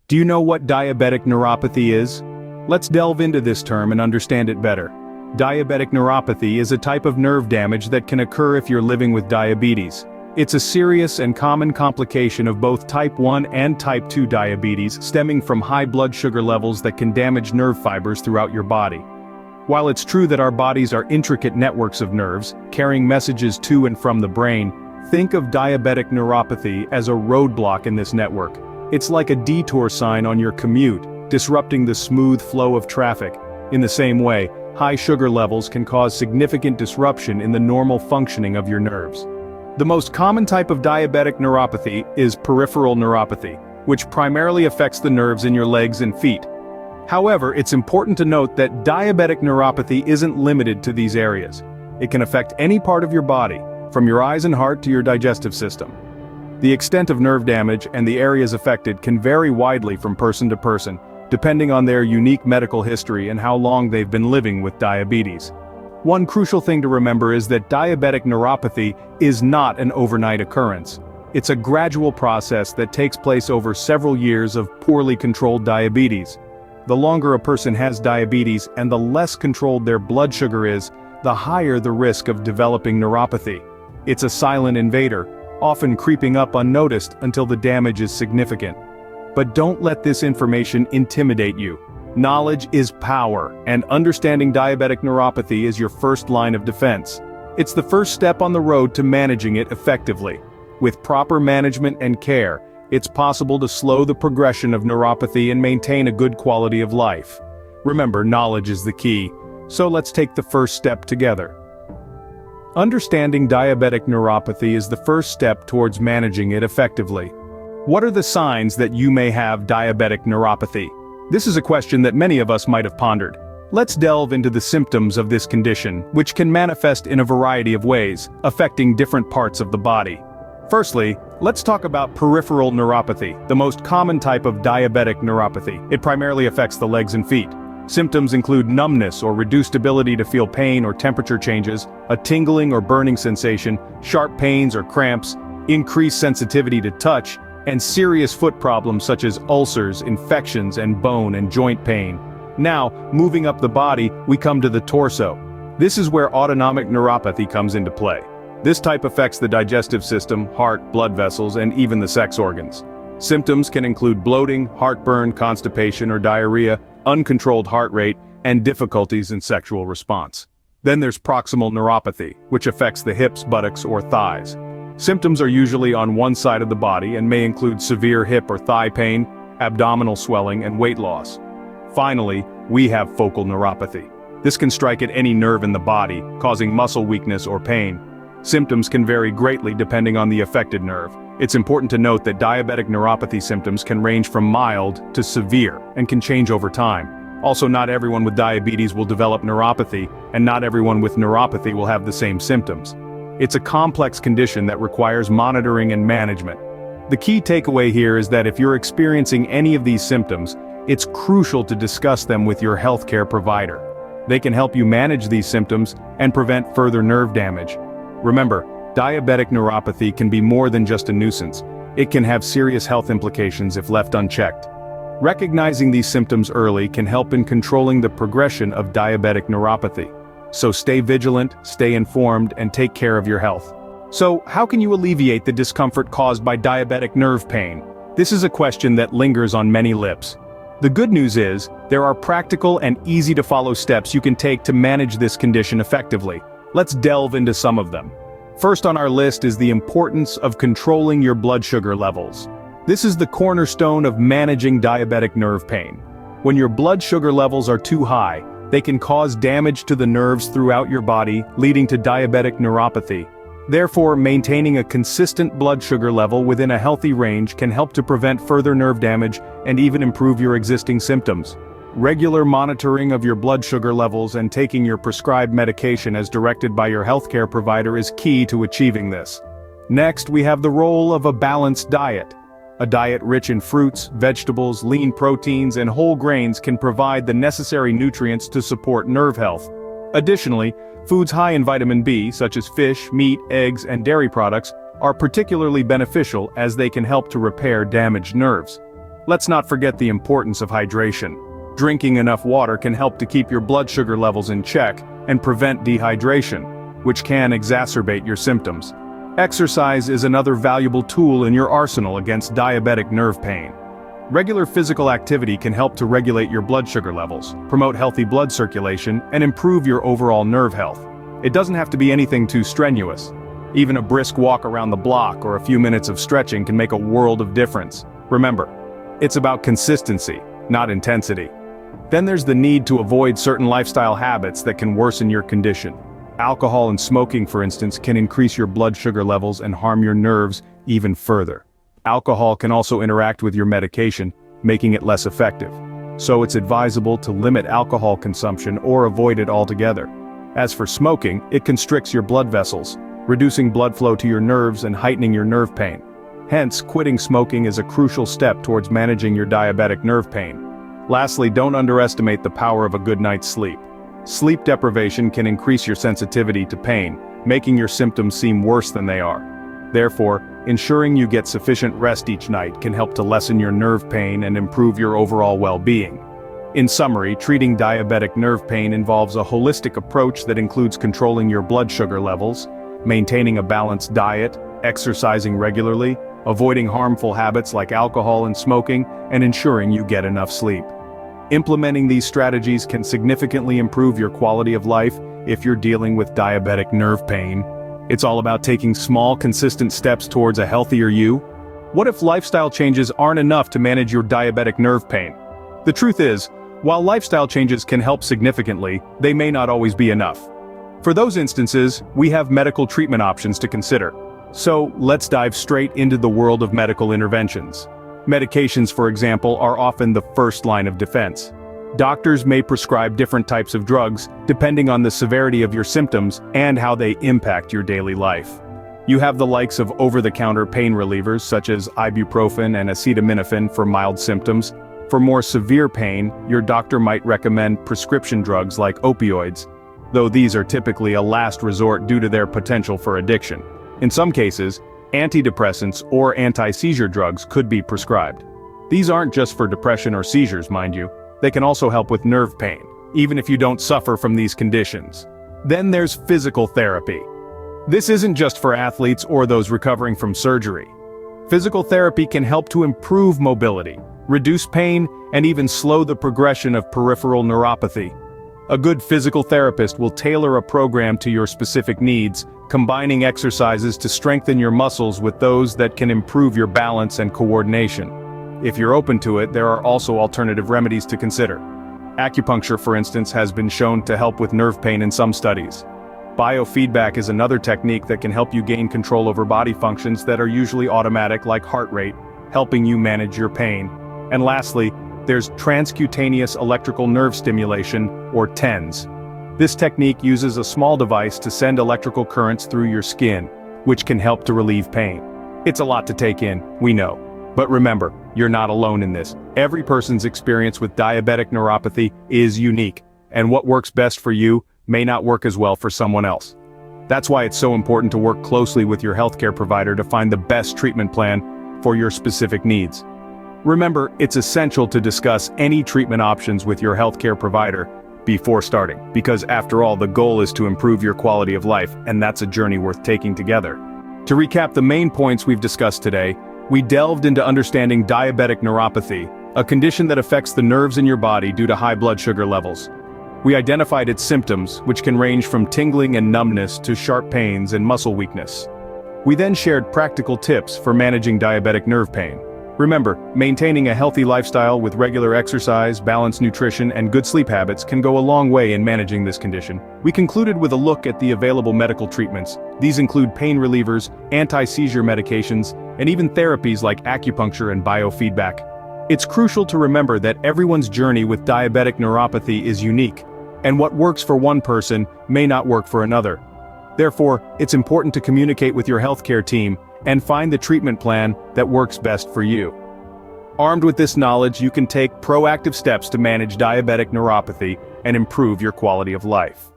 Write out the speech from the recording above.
Do you know what diabetic neuropathy is? Let's delve into this term and understand it better. Diabetic neuropathy is a type of nerve damage that can occur if you're living with diabetes. It's a serious and common complication of both type 1 and type 2 diabetes, stemming from high blood sugar levels that can damage nerve fibers throughout your body. While it's true that our bodies are intricate networks of nerves, carrying messages to and from the brain, think of diabetic neuropathy as a roadblock in this network. It's like a detour sign on your commute, disrupting the smooth flow of traffic. In the same way, high sugar levels can cause significant disruption in the normal functioning of your nerves. The most common type of diabetic neuropathy is peripheral neuropathy, which primarily affects the nerves in your legs and feet. However, it's important to note that diabetic neuropathy isn't limited to these areas. It can affect any part of your body, from your eyes and heart to your digestive system. The extent of nerve damage and the areas affected can vary widely from person to person, depending on their unique medical history and how long they've been living with diabetes. One crucial thing to remember is that diabetic neuropathy is not an overnight occurrence. It's a gradual process that takes place over several years of poorly controlled diabetes. The longer a person has diabetes and the less controlled their blood sugar is, the higher the risk of developing neuropathy. It's a silent invader, often creeping up unnoticed until the damage is significant. But don't let this information intimidate you. Knowledge is power, and understanding diabetic neuropathy is your first line of defense. It's the first step on the road to managing it effectively. With proper management and care, it's possible to slow the progression of neuropathy and maintain a good quality of life. Remember, knowledge is the key, so let's take the first step together. Understanding diabetic neuropathy is the first step towards managing it effectively. What are the signs that you may have diabetic neuropathy? This is a question that many of us might have pondered. Let's delve into the symptoms of this condition, which can manifest in a variety of ways, affecting different parts of the body. Firstly, let's talk about peripheral neuropathy, the most common type of diabetic neuropathy. It primarily affects the legs and feet. Symptoms include numbness or reduced ability to feel pain or temperature changes, a tingling or burning sensation, sharp pains or cramps, increased sensitivity to touch, and serious foot problems such as ulcers, infections, and bone and joint pain. Now, moving up the body, we come to the torso. This is where autonomic neuropathy comes into play. This type affects the digestive system, heart, blood vessels, and even the sex organs. Symptoms can include bloating, heartburn, constipation or diarrhea, uncontrolled heart rate, and difficulties in sexual response. Then there's proximal neuropathy, which affects the hips, buttocks, or thighs. Symptoms are usually on one side of the body and may include severe hip or thigh pain, abdominal swelling, and weight loss. Finally, we have focal neuropathy. This can strike at any nerve in the body, causing muscle weakness or pain. Symptoms can vary greatly depending on the affected nerve. It's important to note that diabetic neuropathy symptoms can range from mild to severe and can change over time. Also, not everyone with diabetes will develop neuropathy, and not everyone with neuropathy will have the same symptoms. It's a complex condition that requires monitoring and management. The key takeaway here is that if you're experiencing any of these symptoms, it's crucial to discuss them with your healthcare provider. They can help you manage these symptoms and prevent further nerve damage. Remember, diabetic neuropathy can be more than just a nuisance. It can have serious health implications if left unchecked. Recognizing these symptoms early can help in controlling the progression of diabetic neuropathy. So stay vigilant, stay informed, and take care of your health. So, how can you alleviate the discomfort caused by diabetic nerve pain? This is a question that lingers on many lips. The good news is, there are practical and easy-to-follow steps you can take to manage this condition effectively. Let's delve into some of them. First on our list is the importance of controlling your blood sugar levels. This is the cornerstone of managing diabetic nerve pain. When your blood sugar levels are too high, they can cause damage to the nerves throughout your body, leading to diabetic neuropathy. Therefore, maintaining a consistent blood sugar level within a healthy range can help to prevent further nerve damage and even improve your existing symptoms. Regular monitoring of your blood sugar levels and taking your prescribed medication as directed by your healthcare provider is key to achieving this. Next, we have the role of a balanced diet. A diet rich in fruits, vegetables, lean proteins, and whole grains can provide the necessary nutrients to support nerve health. Additionally, foods high in vitamin B, such as fish, meat, eggs, and dairy products, are particularly beneficial as they can help to repair damaged nerves. Let's not forget the importance of hydration. Drinking enough water can help to keep your blood sugar levels in check and prevent dehydration, which can exacerbate your symptoms. Exercise is another valuable tool in your arsenal against diabetic nerve pain. Regular physical activity can help to regulate your blood sugar levels, promote healthy blood circulation, and improve your overall nerve health. It doesn't have to be anything too strenuous. Even a brisk walk around the block or a few minutes of stretching can make a world of difference. Remember, it's about consistency, not intensity. Then there's the need to avoid certain lifestyle habits that can worsen your condition. Alcohol and smoking, for instance, can increase your blood sugar levels and harm your nerves even further. Alcohol can also interact with your medication, making it less effective. So it's advisable to limit alcohol consumption or avoid it altogether. As for smoking, it constricts your blood vessels, reducing blood flow to your nerves and heightening your nerve pain. Hence, quitting smoking is a crucial step towards managing your diabetic nerve pain. Lastly, don't underestimate the power of a good night's sleep. Sleep deprivation can increase your sensitivity to pain, making your symptoms seem worse than they are. Therefore, ensuring you get sufficient rest each night can help to lessen your nerve pain and improve your overall well-being. In summary, treating diabetic nerve pain involves a holistic approach that includes controlling your blood sugar levels, maintaining a balanced diet, exercising regularly, avoiding harmful habits like alcohol and smoking, and ensuring you get enough sleep. Implementing these strategies can significantly improve your quality of life if you're dealing with diabetic nerve pain. It's all about taking small, consistent steps towards a healthier you. What if lifestyle changes aren't enough to manage your diabetic nerve pain? The truth is, while lifestyle changes can help significantly, they may not always be enough. For those instances, we have medical treatment options to consider. So, let's dive straight into the world of medical interventions. Medications, for example, are often the first line of defense. Doctors may prescribe different types of drugs, depending on the severity of your symptoms and how they impact your daily life. You have the likes of over-the-counter pain relievers such as ibuprofen and acetaminophen for mild symptoms. For more severe pain, your doctor might recommend prescription drugs like opioids, though these are typically a last resort due to their potential for addiction. In some cases, antidepressants or anti-seizure drugs could be prescribed. These aren't just for depression or seizures, mind you. They can also help with nerve pain, even if you don't suffer from these conditions. Then there's physical therapy. This isn't just for athletes or those recovering from surgery. Physical therapy can help to improve mobility, reduce pain, and even slow the progression of peripheral neuropathy. A good physical therapist will tailor a program to your specific needs, combining exercises to strengthen your muscles with those that can improve your balance and coordination. If you're open to it, there are also alternative remedies to consider. Acupuncture, for instance, has been shown to help with nerve pain in some studies. Biofeedback is another technique that can help you gain control over body functions that are usually automatic, like heart rate, helping you manage your pain. And lastly, there's transcutaneous electrical nerve stimulation, or TENS. This technique uses a small device to send electrical currents through your skin, which can help to relieve pain. It's a lot to take in, we know. But remember, you're not alone in this. Every person's experience with diabetic neuropathy is unique, and what works best for you may not work as well for someone else. That's why it's so important to work closely with your healthcare provider to find the best treatment plan for your specific needs. Remember, it's essential to discuss any treatment options with your healthcare provider before starting, because after all, the goal is to improve your quality of life, and that's a journey worth taking together. To recap the main points we've discussed today, we delved into understanding diabetic neuropathy, a condition that affects the nerves in your body due to high blood sugar levels. We identified its symptoms, which can range from tingling and numbness to sharp pains and muscle weakness. We then shared practical tips for managing diabetic nerve pain. Remember, maintaining a healthy lifestyle with regular exercise, balanced nutrition, and good sleep habits can go a long way in managing this condition. We concluded with a look at the available medical treatments. These include pain relievers, anti-seizure medications, and even therapies like acupuncture and biofeedback. It's crucial to remember that everyone's journey with diabetic neuropathy is unique, and what works for one person may not work for another. Therefore, it's important to communicate with your healthcare team and find the treatment plan that works best for you. Armed with this knowledge, you can take proactive steps to manage diabetic neuropathy and improve your quality of life.